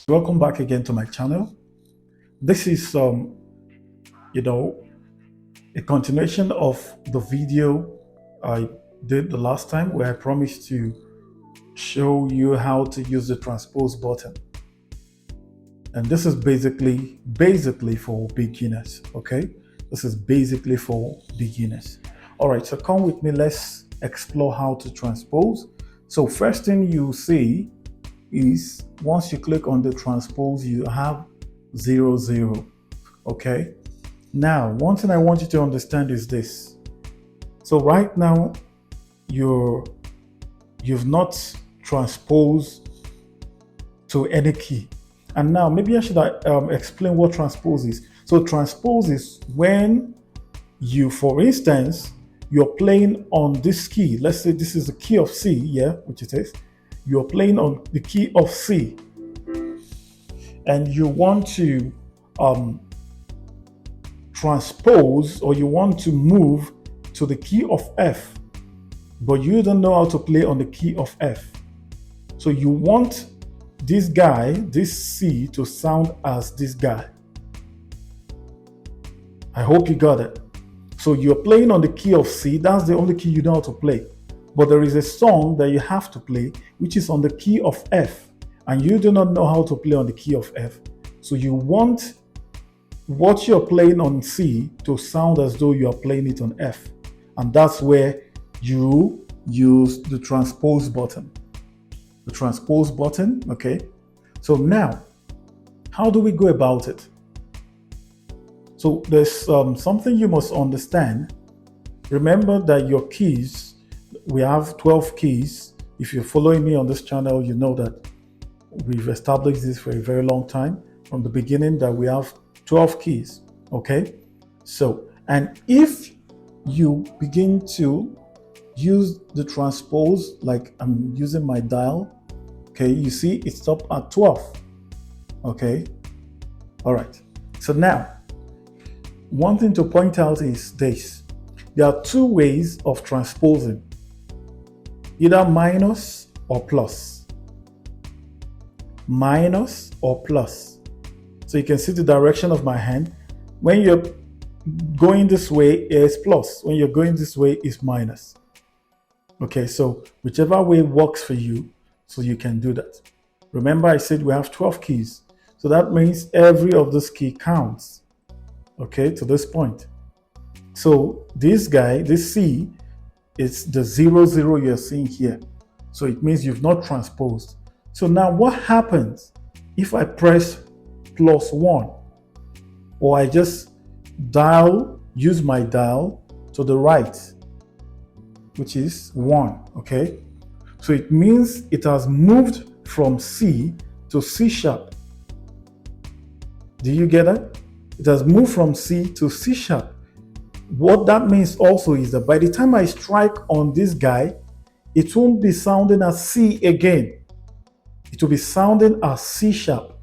Welcome back again to my channel. This is a continuation of the video I did the last time, where I promised to show you how to use the transpose button. And this is basically for beginners. Okay, this is basically for beginners. All right, so come with me, let's explore how to transpose. So first thing you see is once you click on the transpose, you have 00. Okay, now one thing I want you to understand is this. So right now you've not transposed to any key, and now maybe I should explain what transpose is. So transpose is when you, for instance, you're playing on this key. Let's say this is the key of C, yeah, which it is. You're playing on the key of C, and you want to transpose, or you want to move to the key of F, but you don't know how to play on the key of F. So you want this guy, this C, to sound as this guy. I hope you got it. So you're playing on the key of C, that's the only key you know how to play. But there is a song that you have to play, which is on the key of F, and you do not know how to play on the key of F. So you want what you're playing on C to sound as though you are playing it on F. And that's where you use the transpose button. The transpose button, okay? So now, how do we go about it? So there's something you must understand. Remember that your keys, we have 12 keys. If you're following me on this channel, you know that we've established this for a very long time, from the beginning, that we have 12 keys, okay? So, and if you begin to use the transpose, like I'm using my dial, okay, you see it stopped at 12, okay? All right, so now, one thing to point out is this. There are two ways of transposing, either minus or plus. Minus or plus. So you can see the direction of my hand. When you're going this way, it's plus. When you're going this way, it's minus. Okay, so whichever way works for you, so you can do that. Remember I said we have 12 keys. So that means every of this key counts. Okay, to this point. So this guy, this C, is the 00 you're seeing here. So it means you've not transposed. So now what happens if I press +1, or I just use my dial to the right, which is 1, okay? So it means it has moved from C to C sharp. Do you get it? It has moved from C to C sharp. What that means also is that by the time I strike on this guy, it won't be sounding as C again. It will be sounding as C sharp.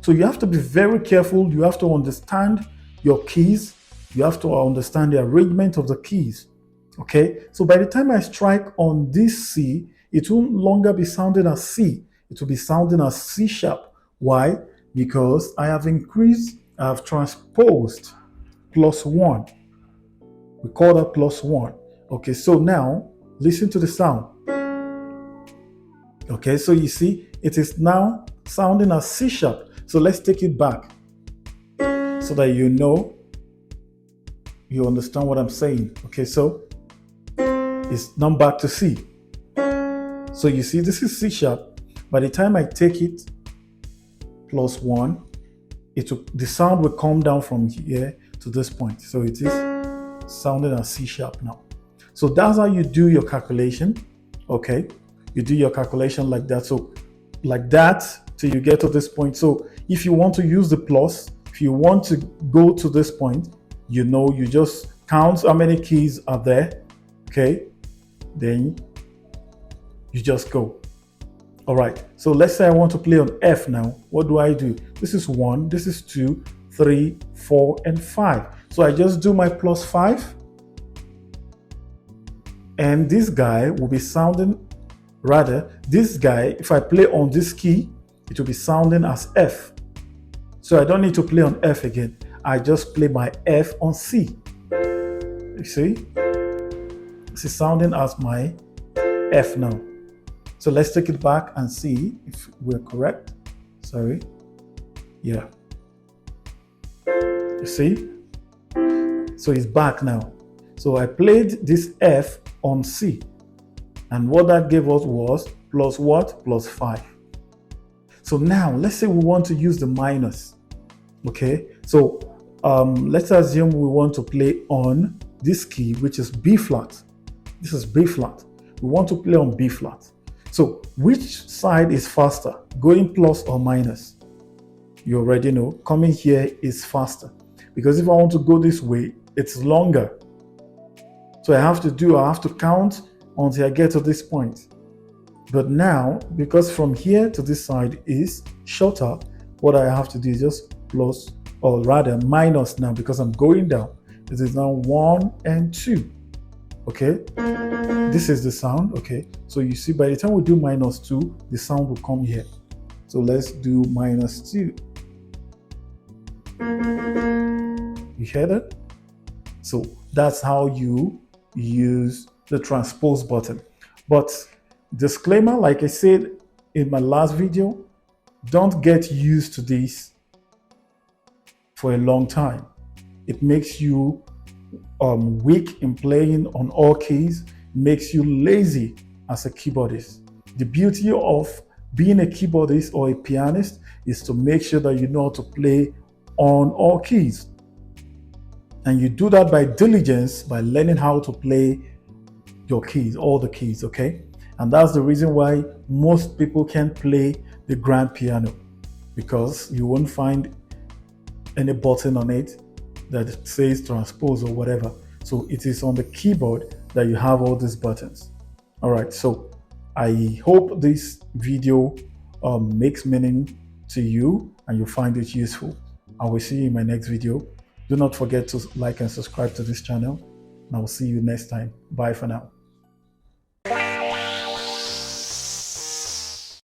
So you have to be very careful. You have to understand your keys. You have to understand the arrangement of the keys. Okay? So by the time I strike on this C, it will no longer be sounding as C. It will be sounding as C sharp. Why? Because I have transposed +1. We call that +1. Okay, so now listen to the sound. Okay, so you see, it is now sounding as C sharp. So let's take it back so that you understand what I'm saying. Okay, so it's now back to C. So you see, this is C sharp. By the time I take it +1, the sound will come down from here to this point. So it is sounding as C sharp now. So that's how you do your calculation. Okay, you do your calculation like that. So like that till you get to this point. So if you want to use the plus, if you want to go to this point, you just count how many keys are there. Okay, then you just go. All right, so let's say I want to play on F now. What do I do? This is 1, this is 2, 3, 4, and 5. So I just do my +5, and this guy will be sounding, rather, this guy, if I play on this key, it will be sounding as F. So I don't need to play on F again. I just play my F on C. You see? This is sounding as my F now. So let's take it back and see if we're correct. Sorry. Yeah. You see? So it's back now. So I played this F on C. And what that gave us was plus what? Plus 5. So now let's say we want to use the minus. Okay. So let's assume we want to play on this key, which is B flat. This is B flat. We want to play on B flat. So which side is faster, going plus or minus? You already know, coming here is faster. Because if I want to go this way, it's longer. So I have to count until I get to this point. But now, because from here to this side is shorter, what I have to do is just plus, or rather minus now, because I'm going down. This is now 1 and 2. Okay, this is the sound. Okay, so you see, by the time we do minus 2, the sound will come here. So let's do minus 2. You hear that? So that's how you use the transpose button. But disclaimer, like I said in my last video, don't get used to this for a long time. It makes you weak in playing on all keys, makes you lazy as a keyboardist. The beauty of being a keyboardist or a pianist is to make sure that you know how to play on all keys. And you do that by diligence, by learning how to play your keys, all the keys, okay? And that's the reason why most people can't play the grand piano, because you won't find any button on it that says transpose or whatever. So it is on the keyboard that you have all these buttons. All right, so I hope this video makes meaning to you and you find it useful. I will see you in my next video. Do not forget to like and subscribe to this channel, and I will see you next time. Bye for now.